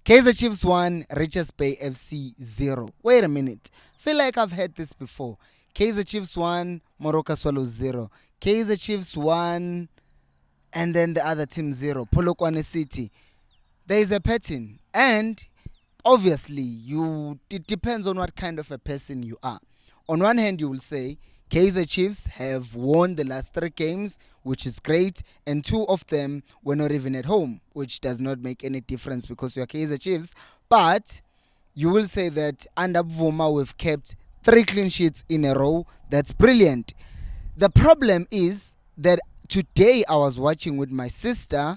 Kaizer Chiefs 1, Richards Bay FC 0. Wait a minute. Feel like I've heard this before. Kaizer Chiefs 1, Moroka Swallows 0. Kaizer Chiefs 1, and then the other team 0. Polokwane City. There is a pattern. And obviously, it depends on what kind of a person you are. On one hand, you will say Kaizer Chiefs have won the last 3 games, which is great, and 2 of them were not even at home, which does not make any difference because you're Kaizer Chiefs. But you will say that under Bvuma we've kept 3 clean sheets in a row. That's brilliant. The problem is that today I was watching with my sisters,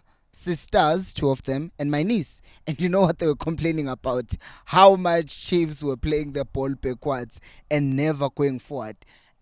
2 of them, and my niece. And you know what they were complaining about? How much Chiefs were playing the ball backwards and never going forward.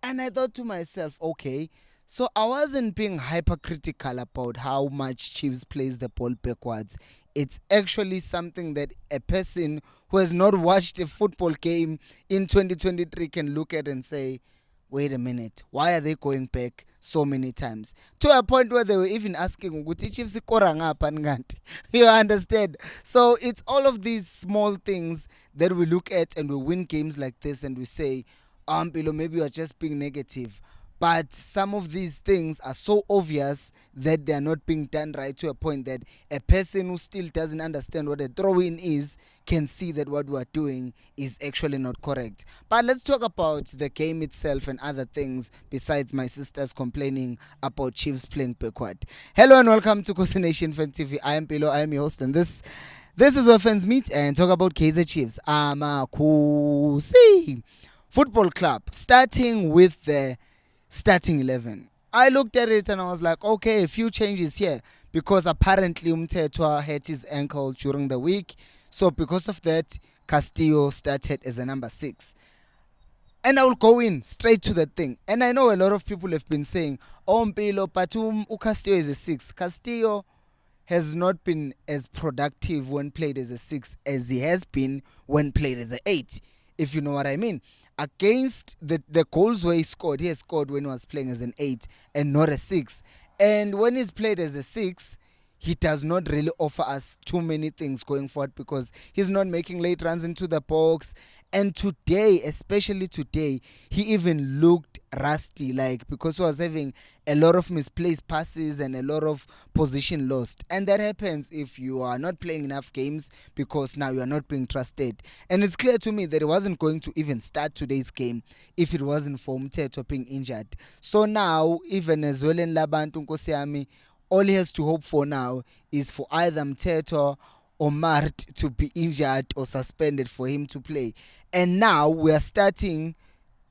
And I thought to myself, okay, so I wasn't being hypercritical about how much Chiefs plays the ball backwards. It's actually something that a person who has not watched a football game in 2023 can look at and say, wait a minute, why are they going back so many times? To a point where they were even asking, Chiefs ikora ngapha nganti?" You understand? So it's all of these small things that we look at and we win games like this and we say, maybe you are just being negative. But some of these things are so obvious that they are not being done right, to a point that a person who still doesn't understand what a throw-in is can see that what we are doing is actually not correct. But let's talk about the game itself and other things besides my sisters complaining about Chiefs playing backward. Hello and welcome to Kosi Nation Fan TV. I am Pilo, I am your host, and this is where fans meet and talk about Kaizer Chiefs. Kosi Football Club, starting with the starting 11. I looked at it and I was like, okay, a few changes here because apparently Umtetwa hurt his ankle during the week. So because of that, Castillo started as a number 6. And I will go in straight to the thing. And I know a lot of people have been saying, oh, Mpilo, but Castillo is a 6. Castillo has not been as productive when played as a 6 as he has been when played as an 8, if you know what I mean. Against the goals where he has scored when he was playing as an 8 and not a 6. And when he's played as a 6, he does not really offer us too many things going forward because he's not making late runs into the box. And today, especially today, he even looked rusty, like because he was having a lot of misplaced passes and a lot of position lost. And that happens if you are not playing enough games because now you are not being trusted. And it's clear to me that he wasn't going to even start today's game if it wasn't for Mteto being injured. So now, even as well in Labantu Nkosiami, all he has to hope for now is for either Mteto or Mart to be injured or suspended for him to play. And now we are starting,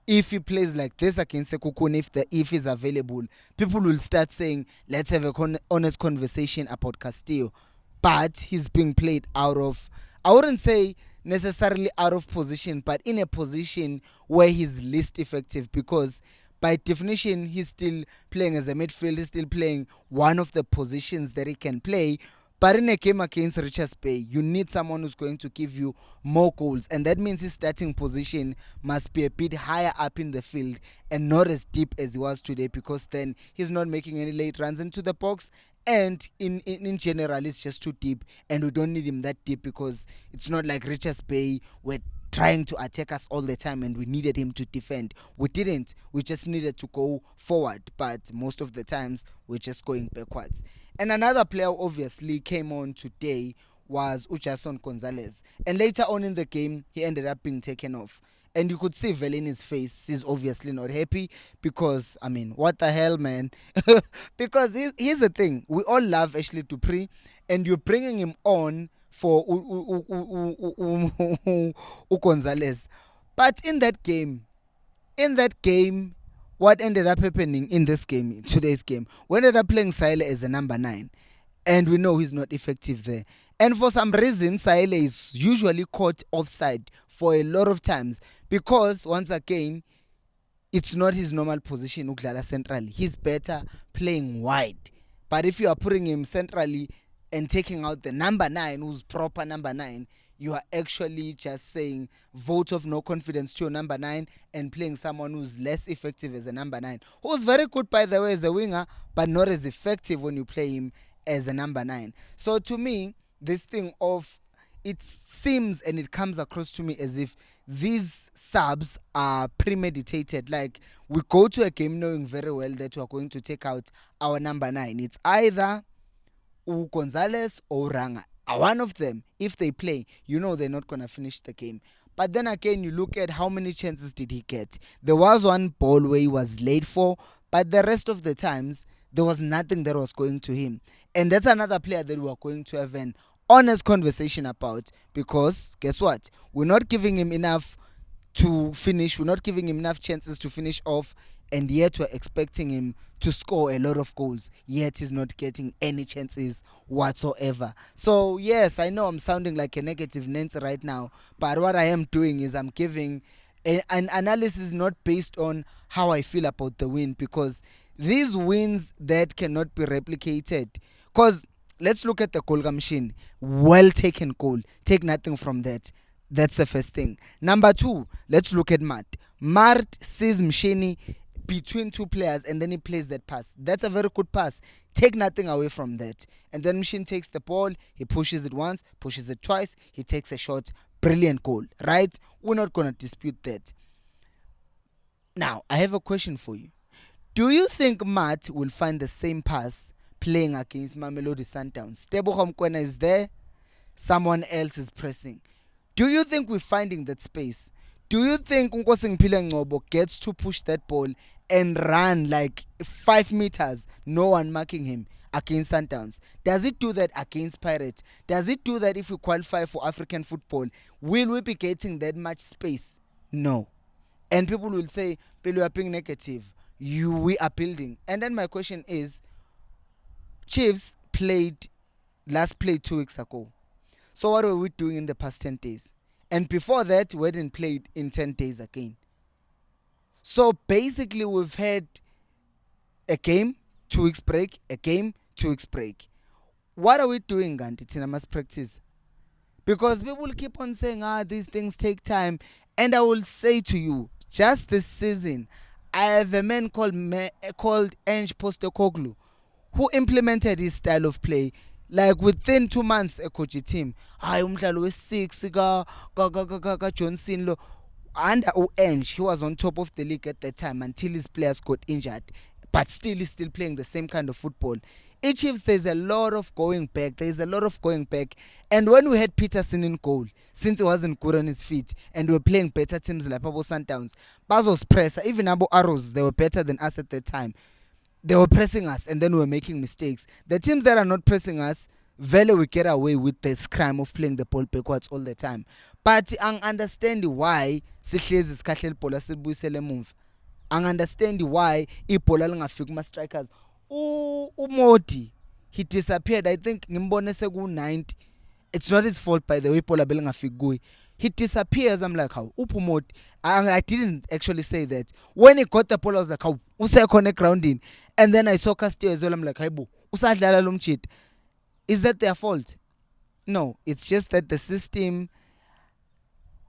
if he plays like this against Sekukun, if is available, people will start saying, let's have a honest conversation about Castillo. But he's being played out of, I wouldn't say necessarily out of position, but in a position where he's least effective because by definition, he's still playing as a midfield. He's still playing one of the positions that he can play. But in a game against Richards Bay, you need someone who's going to give you more goals. And that means his starting position must be a bit higher up in the field and not as deep as he was today, because then he's not making any late runs into the box. And in general, it's just too deep. And we don't need him that deep because it's not like Richards Bay where trying to attack us all the time and we needed him to defend. We didn't. We just needed to go forward, but most of the times we're just going backwards. And another player obviously came on today was Ujason Gonzalez. And later on in the game, he ended up being taken off. And you could see Velini's face. He's obviously not happy because, I mean, what the hell, man? Because here's the thing. We all love Ashley Dupree, and you're bringing him on for Gonzalez. But in that game, what ended up happening in today's game, we ended up playing Saile as a number 9. And we know he's not effective there. And for some reason, Saile is usually caught offside for a lot of times because, once again, it's not his normal position, Uglala centrally. He's better playing wide. But if you are putting him centrally and taking out the number 9, who's proper number 9, you are actually just saying vote of no confidence to your number 9 and playing someone who's less effective as a number 9. Who's very good, by the way, as a winger, but not as effective when you play him as a number 9. So to me, this thing of it seems and it comes across to me as if these subs are premeditated. Like, we go to a game knowing very well that we are going to take out our number 9. It's either Gonzalez or Ranga. One of them, if they play, they're not going to finish the game. But then again, you look at how many chances did he get. There was one ball where he was late for, but the rest of the times, there was nothing that was going to him. And that's another player that we are going to have an honest conversation about, because guess what? We're not giving him enough to finish. We're not giving him enough chances to finish off, and yet we're expecting him to score a lot of goals, yet he's not getting any chances whatsoever. So yes, I know I'm sounding like a negative Nancy right now, but what I am doing is I'm giving an analysis not based on how I feel about the win, because these wins that cannot be replicated, because let's look at the goal machine. Well taken goal, take nothing from that. That's the first thing. Number 2, let's look at Mart. Mart sees Msheni between two players and then he plays that pass. That's a very good pass. Take nothing away from that. And then Msheni takes the ball, he pushes it once, pushes it twice, he takes a shot. Brilliant goal, right? We're not going to dispute that. Now, I have a question for you. Do you think Mart will find the same pass playing against Mamelodi Sundowns? Tebogo Mokoena is there, someone else is pressing. Do you think we're finding that space? Do you think Nkosi Ngiphile Ngcobo gets to push that ball and run like 5 meters, no one marking him against Sundowns? Does it do that against Pirates? Does it do that if we qualify for African football? Will we be getting that much space? No. And people will say, "But you are being negative. We are building." And then my question is, Chiefs last played 2 weeks ago. So what were we doing in the past 10 days? And before that, we hadn't played in 10 days again. So basically, we've had a game, 2 weeks break, a game, 2 weeks break. What are we doing, Ganti? Tina must practice. Because people keep on saying, these things take time. And I will say to you, just this season, I have a man called Ange Postecoglou, who implemented his style of play. Like within 2 months, a coach team. Umdlalo we-6 ka Johnson lo. Under Ange, he was on top of the league at that time until his players got injured. But still, he's still playing the same kind of football. In Chiefs, there's a lot of going back. And when we had Peterson in goal, since he wasn't good on his feet, and we were playing better teams like Pabo Sundowns, Bazos Press, even Abo Arrows, they were better than us at that time. They were pressing us and then we were making mistakes. The teams that are not pressing us, Vele we get away with this crime of playing the ball backwards all the time. But I understand why sihlezi sikhahle ibhola sibuyisele emuva. I understand why ibhola lingafiki kuma strikers. Umodi, he disappeared. I think ngimbone seku 90. It's not his fault, by the way, ibhola belingafiki kuye. He disappears. I'm like, how? Upumodi. I didn't actually say that. When he got the ball, I was like, how? Usekhona grounding. And then I saw Castillo as well. I'm like, hayibo, usadlala lo mchit. Is that their fault? No, it's just that the system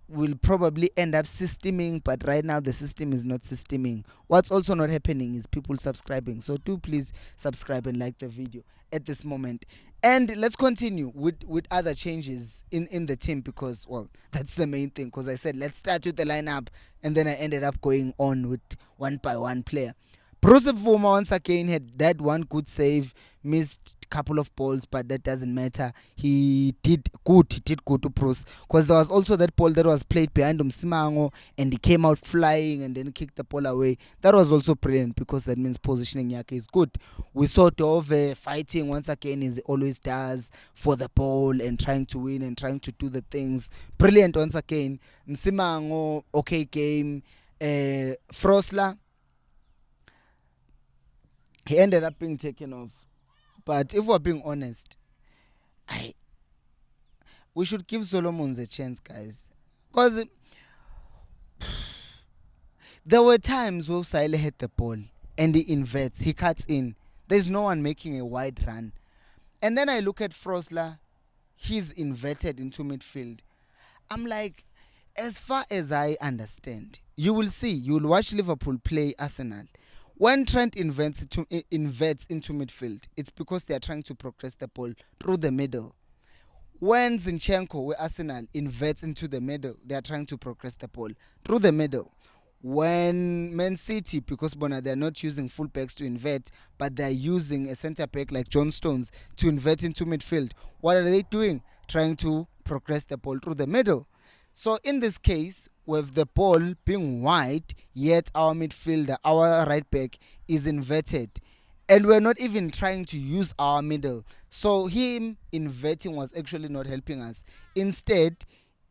will probably end up systeming, but right now the system is not systeming. What's also not happening is people subscribing. So do please subscribe and like the video at this moment. And let's continue with other changes in the team, because, well, that's the main thing. Because I said, let's start with the lineup, and then I ended up going on with one by one player. Bruce Bvuma once again had that one good save, missed a couple of balls, but that doesn't matter. He did good to Bruce, because there was also that ball that was played behind Simango and he came out flying and then kicked the ball away. That was also brilliant, because that means positioning yake is good. We sort of fighting once again, as he always does, for the ball and trying to win and trying to do the things. Brilliant once again. Simango, okay game. Frosler, he ended up being taken off. But if we're being honest, we should give Solomons a chance, guys. Because there were times where Saile hit the ball and he inverts, he cuts in. There's no one making a wide run. And then I look at Frosler, he's inverted into midfield. I'm like, as far as I understand, you will watch Liverpool play Arsenal. When Trent inverts into midfield, it's because they are trying to progress the ball through the middle. When Zinchenko with Arsenal inverts into the middle, they are trying to progress the ball through the middle. When Man City, because they're not using full backs to invert, but they're using a centre back like John Stones to invert into midfield, what are they doing? Trying to progress the ball through the middle. So in this case, with the ball being wide, yet our midfielder, our right back, is inverted. And we're not even trying to use our middle. So him inverting was actually not helping us. Instead,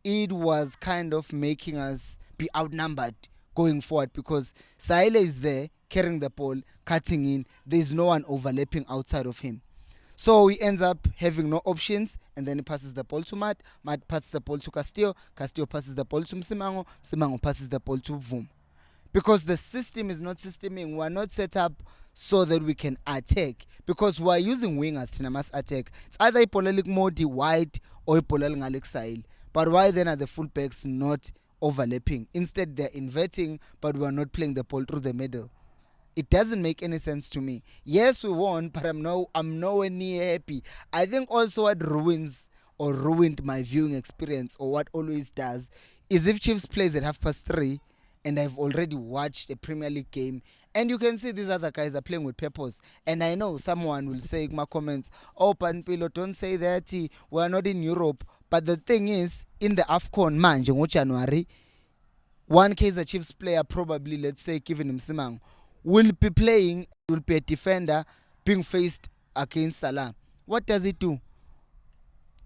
it was kind of making us be outnumbered going forward because Saile is there carrying the ball, cutting in. There's no one overlapping outside of him. So he ends up having no options, and then he passes the ball to Matt. Matt passes the ball to Castillo. Castillo passes the ball to Msimango. Msimango passes the ball to Vum. Because the system is not systeming. We're not set up so that we can attack. Because we're using wingers to mass attack. It's either Ipolalik Modi wide or Ipolalik Alexail. But why then are the fullbacks not overlapping? Instead, they're inverting, but we're not playing the ball through the middle. It doesn't make any sense to me. Yes, we won, but I'm nowhere near happy. I think also what ruined my viewing experience, or what always does, is if Chiefs plays at 3:30 and I've already watched a Premier League game, and you can see these other guys are playing with purpose. And I know someone will say in my comments, "Oh, Panpilo, don't say that. We're not in Europe." But the thing is, in the AFCON manje ngo January, one Kaizer Chiefs player, probably, let's say, given him Simang, will be a defender being faced against Salah. What does it do?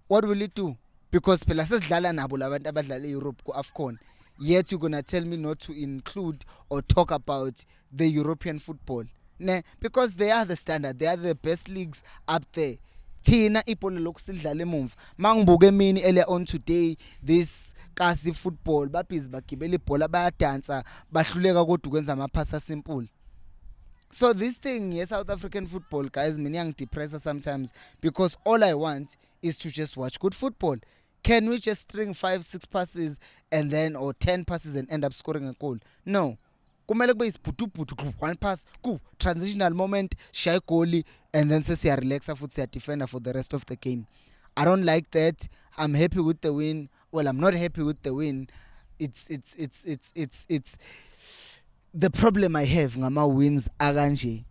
What will it do? Because phela sesidlala nabo labantu abadlala eEurope ku-AFCON. Yet you're gonna tell me not to include or talk about the European football. Nah, because they are the standard. They are the best leagues up there. Thina ibhola lokusidlala emumva mangibuke emini earlier on today, this kasi football babhizi bagibela ibhola bayadansa bahluleka kodwa ukwenza amaphasa simple. So this thing, yes, South African football, guys, many young depressor sometimes, because all I want is to just watch good football. Can we just string 5-6 passes and then, or 10 passes and end up scoring a goal? No. Kumele kube isiputu one pass, transitional moment, shy goalie, and then say relax futhi defender for the rest of the game. I don't like that. I'm happy with the win. Well, I'm not happy with the win. It's the problem I have ngama wins akanje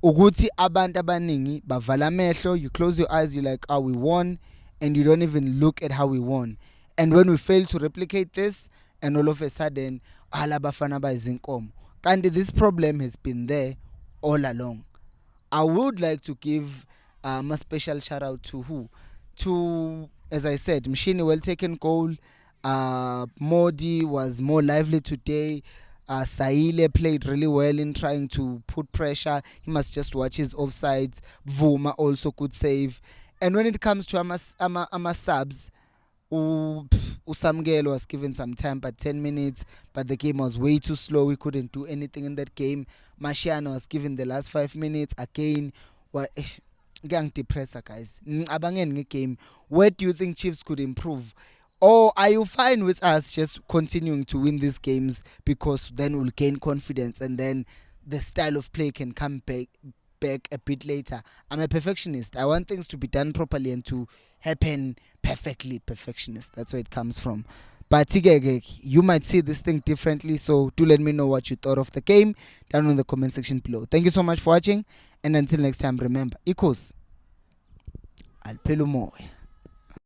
ukuthi abantu abaningi bavala amehlo, you close your eyes, you're like, we won, and you don't even look at how we won. And when we fail to replicate this, and all of a sudden alabafana bayizinkomo, kanti this problem has been there all along. I would like to give a special shout out to as I said, Mshini, well taken goal. Modi was more lively today. Saile played really well in trying to put pressure. He must just watch his offsides. Vuma also could save. And when it comes to ama subs, Usamgelo was given some time, but 10 minutes, but the game was way too slow. We couldn't do anything in that game. Marciano was given the last 5 minutes. Again, gang depressor, guys. Game. Where do you think Chiefs could improve? Or are you fine with us just continuing to win these games because then we'll gain confidence and then the style of play can come back a bit later? I'm a perfectionist. I want things to be done properly and to happen perfectly. Perfectionist. That's where it comes from. But you might see this thing differently, so do let me know what you thought of the game down in the comment section below. Thank you so much for watching, and until next time, remember, equals Alpelumoy.